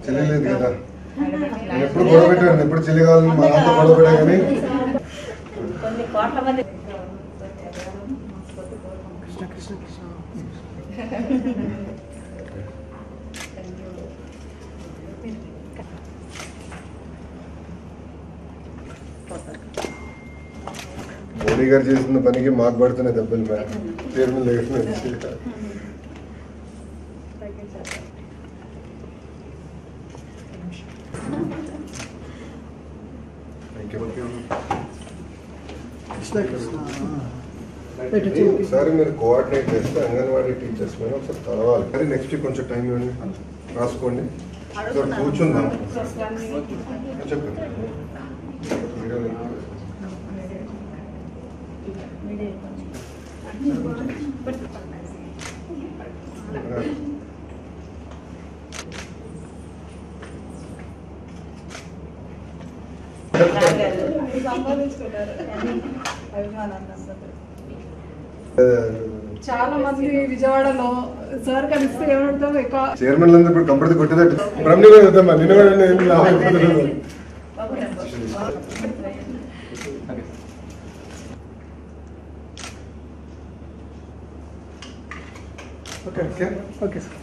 చెల్లి లేదు కదా, నేను ఎప్పుడు గొడవ పెట్టాను, ఎప్పుడు చెల్లి కావాలని మా అంతా గొడవ పెట్టా కానీ మోడీ గారు చేసిన పనికి మాకు పడుతున్నాయి దెబ్బలు. చైర్మన్ ఒకసారి మీరు కోఆర్డినేట్ చేస్తే అంగన్వాడీ టీచర్స్ మీద ఒకసారి కలవాలి. కానీ నెక్స్ట్ వీక్ కొంచెం టైం ఇవ్వండి, రాసుకోండి, కూర్చుందాం. చెప్పండి. చాలా మంది విజయవాడలో సార్ కలిస్తే ఏమంటాం ఎక్కువ చైర్మన్ అందరూ ఇప్పుడు కంపెనీ కొట్టేదట్టు బ్రహ్మణి వద్దామా నిన్న ఓకే ఓకే ఓకే సార్.